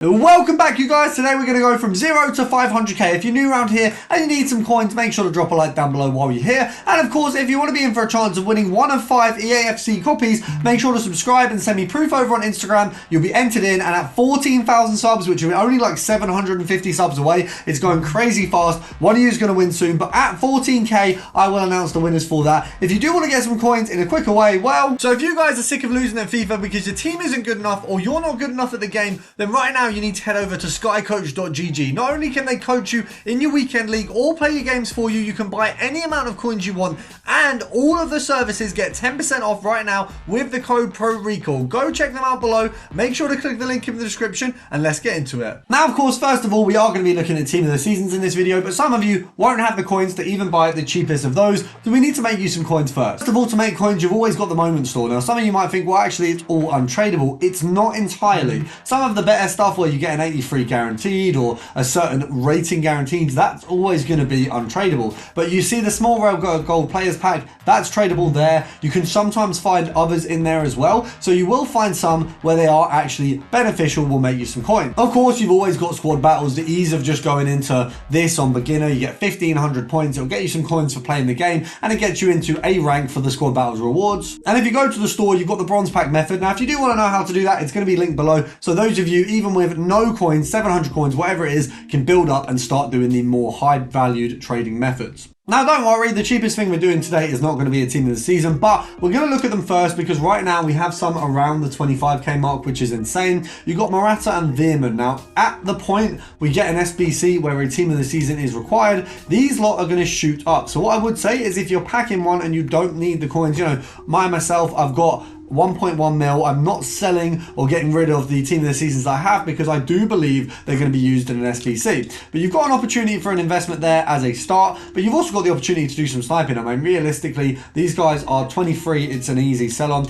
Welcome back, you guys. Today we're going to go from 0 to 500k. If you're new around here and you need some coins, make sure to drop a like down below while you're here. And of course, if you want to be in for a chance of winning one of 5 EAFC copies, make sure to subscribe and send me proof over on Instagram. You'll be entered in, and at 14,000 subs, which are only like 750 subs away, it's going crazy fast. One of you is going to win soon, but at 14k, I will announce the winners for that. If you do want to get some coins in a quicker way, well, so if you guys are sick of losing at FIFA because your team isn't good enough or you're not good enough at the game, then right now you need to head over to skycoach.gg. Not only can they coach you in your weekend league or play your games for you, you can buy any amount of coins you want, and all of the services get 10% off right now with the code PRORECALL. Go check them out below. Make sure to click the link in the description, and let's get into it. Now, of course, first of all, we are going to be looking at team of the seasons in this video, but some of you won't have the coins to even buy the cheapest of those, so we need to make you some coins first. First of all, to make coins, you've always got the moment store. Now, some of you might think, well, actually, it's all untradeable. It's not entirely. Some of the better stuff where you get an 83 guaranteed or a certain rating guaranteed, that's always going to be untradeable. But you see the small rail gold players pack, that's tradable there. You can sometimes find others in there as well, so you will find some where they are actually beneficial, will make you some coins. Of course, you've always got squad battles. The ease of just going into this on beginner, you get 1500 points. It'll get you some coins for playing the game, and it gets you into a rank for the squad battles rewards. And if you go to the store, you've got the bronze pack method. Now, if you do want to know how to do that, it's going to be linked below, so those of you even with no coins, 700 coins, whatever it is, can build up and start doing the more high valued trading methods. Now, don't worry, the cheapest thing we're doing today is not going to be a team of the season, but we're going to look at them first because right now we have some around the 25k mark, which is insane. You got Morata and Veerman. Now, at the point we get an SBC where a team of the season is required, these lot are going to shoot up. So what I would say is if you're packing one and you don't need the coins, you know, myself, I've got 1.1 mil. I'm not selling or getting rid of the team of the seasons I have because I do believe they're going to be used in an SBC. But you've got an opportunity for an investment there as a start, but you've also got the opportunity to do some sniping. I mean, realistically, these guys are 23. It's an easy sell on.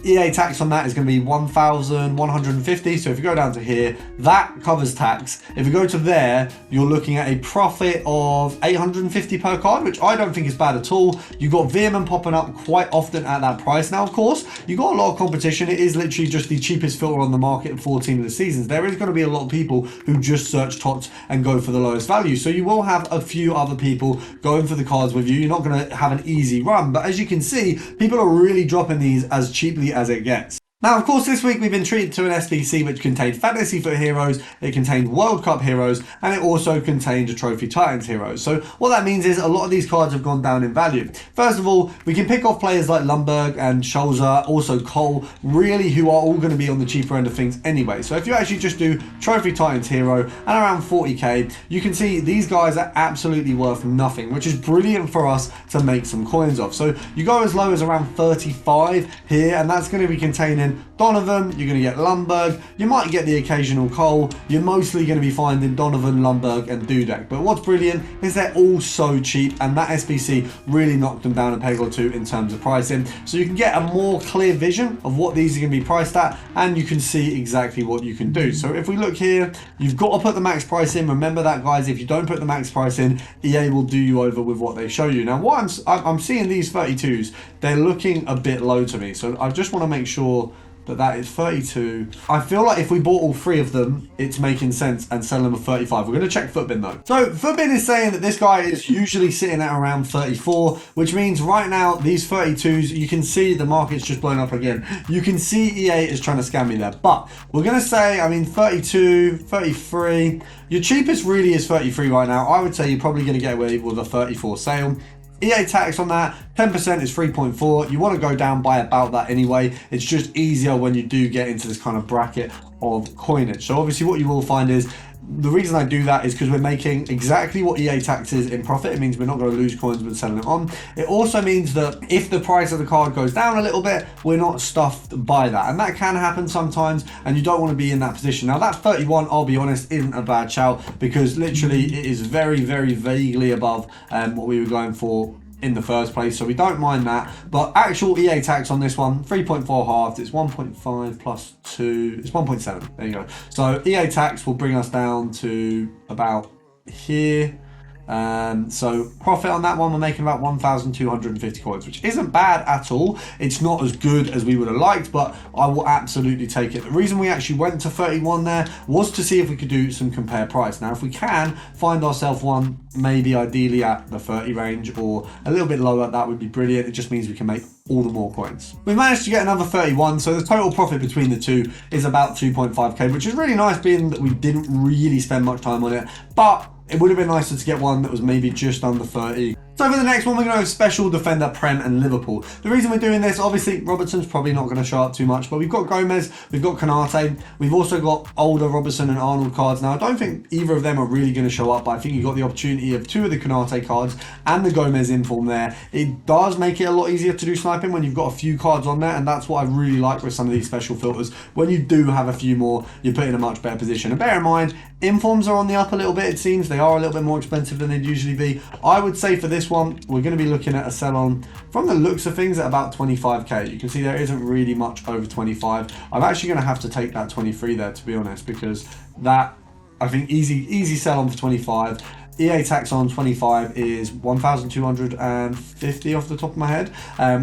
EA tax on that is going to be 1,150. So if you go down to here, that covers tax. If you go to there, you're looking at a profit of 850 per card, which I don't think is bad at all. You got Veerman popping up quite often at that price. Now, of course, you got a lot of competition. It is literally just the cheapest filter on the market for team of the seasons. There is going to be a lot of people who just search tots and go for the lowest value. So you will have a few other people going for the cards with you. You're not going to have an easy run, but as you can see, people are really dropping these as cheaply as it gets. Now, of course, this week we've been treated to an SBC which contained Fantasy Foot Heroes, it contained World Cup Heroes, and it also contained a Trophy Titans Heroes. So what that means is a lot of these cards have gone down in value. First of all, we can pick off players like Lundberg and Scholzer, also Cole, really, who are all going to be on the cheaper end of things anyway. So if you actually just do Trophy Titans Hero and around 40k, you can see these guys are absolutely worth nothing, which is brilliant for us to make some coins of. So you go as low as around 35 here, and that's going to be containing Donovan, you're going to get Lundberg, you might get the occasional Cole, you're mostly going to be finding Donovan, Lundberg and Dudek. But what's brilliant is they're all so cheap, and that SBC really knocked them down a peg or two in terms of pricing. So you can get a more clear vision of what these are going to be priced at, and you can see exactly what you can do. So if we look here, you've got to put the max price in. Remember that, guys, if you don't put the max price in, EA will do you over with what they show you. Now, what I'm seeing these 32s, they're looking a bit low to me. So I just want to make sure that is 32. I feel like if we bought all 3 of them, it's making sense and selling them at 35. We're going to check Footbin though. So Footbin is saying that this guy is usually sitting at around 34, which means right now these 32s, you can see the market's just blown up again. You can see EA is trying to scam me there, but we're going to say, I mean, 32, 33. Your cheapest really is 33 right now. I would say you're probably going to get away with a 34 sale. EA tax on that, 10% is 3.4. You want to go down by about that anyway. It's just easier when you do get into this kind of bracket of coinage. So obviously what you will find is, the reason I do that is because we're making exactly what EA taxes in profit. It means we're not going to lose coins when selling them on. It also means that if the price of the card goes down a little bit, we're not stuffed by that. And that can happen sometimes, and you don't want to be in that position. Now, that 31, I'll be honest, isn't a bad shout because literally it is very, very vaguely above what we were going for in the first place, so we don't mind that. But actual EA tax on this one, 3.4 halved, it's 1.5 plus 2, it's 1.7. There you go. So EA tax will bring us down to about here. So profit on that one, we're making about 1,250 coins, which isn't bad at all. It's not as good as we would have liked, but I will absolutely take it. The reason we actually went to 31 there was to see if we could do some compare price. Now, if we can find ourselves one, maybe ideally at the 30 range or a little bit lower, that would be brilliant. It just means we can make all the more coins. We managed to get another 31, so the total profit between the two is about 2.5k, which is really nice, being that we didn't really spend much time on it, but it would have been nicer to get one that was maybe just under 30. So for the next one, we're going to have Special Defender, Prem and Liverpool. The reason we're doing this, obviously, Robertson's probably not going to show up too much, but we've got Gomez, we've got Konate, we've also got older Robertson and Arnold cards. Now, I don't think either of them are really going to show up, but I think you've got the opportunity of two of the Konate cards and the Gomez inform there. It does make it a lot easier to do sniping when you've got a few cards on there, and that's what I really like with some of these special filters. When you do have a few more, you're put in a much better position. And bear in mind, informs are on the up a little bit, it seems. They are a little bit more expensive than they'd usually be. I would say for this one, we're going to be looking at a sell on, from the looks of things, at about 25k. You can see there isn't really much over 25. I'm actually going to have to take that 23 there, to be honest, because that, I think, easy sell on for 25. EA tax on 25 is 1,250 off the top of my head,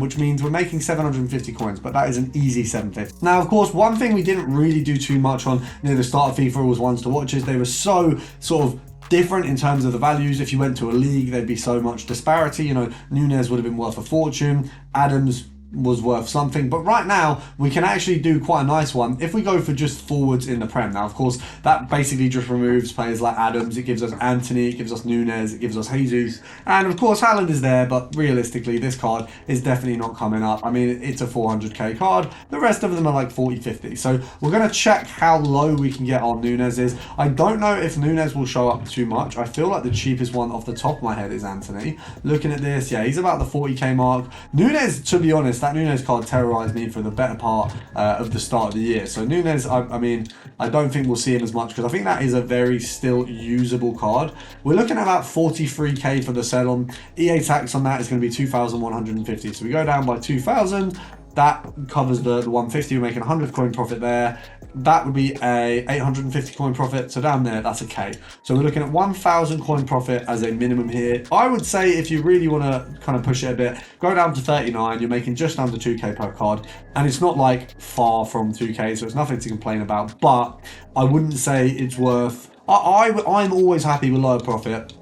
which means we're making 750 coins, but that is an easy 750. Now, of course, one thing we didn't really do too much on near the start of FIFA was ones to watch, is they were so sort of different in terms of the values. If you went to a league, there'd be so much disparity. You know, Nunes would have been worth a fortune, Adams was worth something, but right now we can actually do quite a nice one if we go for just forwards in the Prem. Now, of course, that basically just removes players like Adams. It gives us Anthony, it gives us Nunes, it gives us Jesus, and of course Haaland is there, but realistically this card is definitely not coming up. I mean, it's a 400k card, the rest of them are like 40, 50, so we're going to check how low we can get our Nunes is. I don't know if Nunes will show up too much. I feel like the cheapest one off the top of my head is Anthony. Looking at this, yeah, he's about the 40k mark. Nunes, to be honest, that Nunes card terrorized me for the better part of the start of the year. So Nunes, I mean, I don't think we'll see him as much, because I think that is a very still usable card. We're looking at about 43k for the sell on. EA tax on that is going to be 2,150. So we go down by 2,000. That covers the 150. We're making 100 coin profit there. That would be a 850 coin profit. So down there, that's a K. So we're looking at 1,000 coin profit as a minimum here. I would say if you really want to kind of push it a bit, go down to 39. You're making just under 2k per card. And it's not like far from 2k, so it's nothing to complain about. But I wouldn't say it's worth... I'm always happy with lower profit,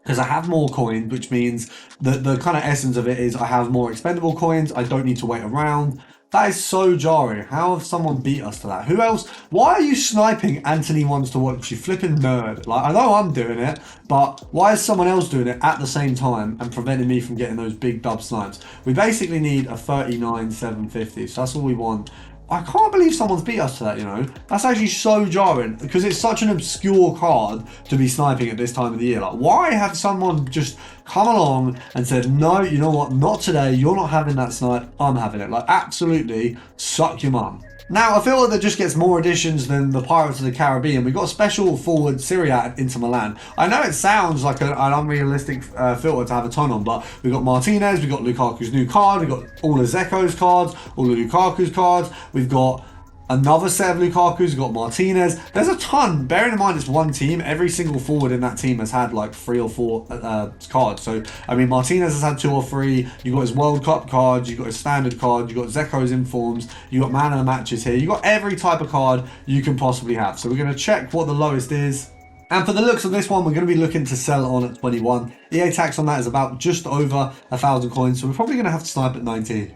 because I have more coins, which means that the kind of essence of it is I have more expendable coins. I don't need to wait around. That is so jarring. How have someone beat us to that? Who else? Why are you sniping Anthony wants to watch? You flipping nerd. Like, I know I'm doing it, but why is someone else doing it at the same time and preventing me from getting those big dub snipes? We basically need a 39 750, so that's all we want. I can't believe someone's beat us to that, you know. That's actually so jarring, because it's such an obscure card to be sniping at this time of the year. Like, why have someone just come along and said, no, you know what, not today, you're not having that snipe, I'm having it. Like, absolutely suck your mum. Now, I feel like that just gets more additions than the Pirates of the Caribbean. We've got a special forward Serie A at Inter Milan. I know it sounds like an unrealistic filter to have a ton on, but we've got Martinez, we've got Lukaku's new card, we've got all of Zeko's cards, all of Lukaku's cards, we've got another set of Lukaku's, we've got Martinez. There's a ton. Bearing in mind it's one team, every single forward in that team has had like 3 or 4 cards. So, I mean, Martinez has had 2 or 3. You've got his World Cup cards, you've got his standard card, you've got Zeko's informs, you've got man of the matches here. You've got every type of card you can possibly have. So we're going to check what the lowest is. And for the looks of this one, we're going to be looking to sell on at 21. EA tax on that is about just over 1,000 coins. So we're probably going to have to snipe at 19.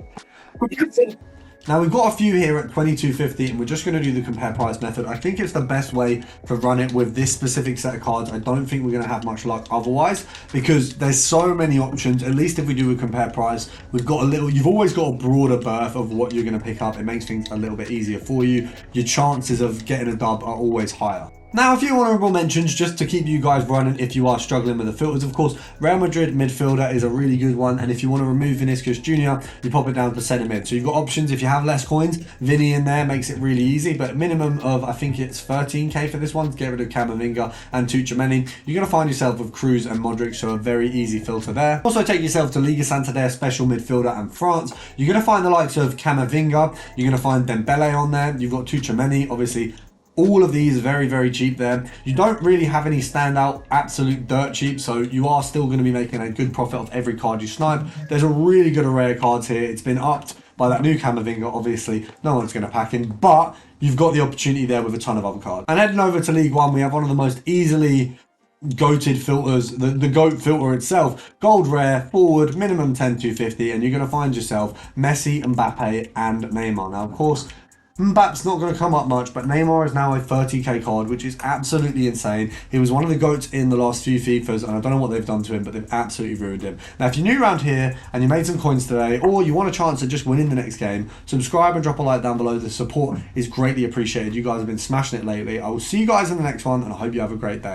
Now, we've got a few here at 22.50, and we're just going to do the compare price method. I think it's the best way to run it with this specific set of cards. I don't think we're going to have much luck otherwise, because there's so many options. At least if we do a compare price, we've got a little, you've always got a broader berth of what you're going to pick up. It makes things a little bit easier for you. Your chances of getting a dub are always higher. Now, a few honourable mentions just to keep you guys running if you are struggling with the filters. Of course, Real Madrid midfielder is a really good one, and if you want to remove Vinicius Jr., you pop it down to centre mid. So you've got options. If you have less coins, Vinny in there makes it really easy, but minimum of, I think it's 13k for this one to get rid of Camavinga and Tuchemani. You're going to find yourself with Cruz and Modric, so a very easy filter there. Also take yourself to Liga Santander special midfielder and France. You're going to find the likes of Camavinga. You're going to find Dembele on there. You've got Tuchemani, obviously All of these are very, very cheap there. You don't really have any standout absolute dirt cheap, so you are still going to be making a good profit off every card you snipe. There's a really good array of cards here. It's been upped by that new Camavinga, obviously. No one's going to pack in, but you've got the opportunity there with a ton of other cards. And heading over to League One, we have one of the most easily goated filters, the GOAT filter itself. Gold rare, forward, minimum 10, 250, and you're going to find yourself Messi, Mbappe, and Neymar. Now, of course, Mbappe's not going to come up much, but Neymar is now a 30k card, which is absolutely insane. He was one of the GOATs in the last few FIFAs, and I don't know what they've done to him, but they've absolutely ruined him. Now, if you're new around here and you made some coins today, or you want a chance at just winning the next game, subscribe and drop a like down below. The support is greatly appreciated. You guys have been smashing it lately. I will see you guys in the next one, and I hope you have a great day.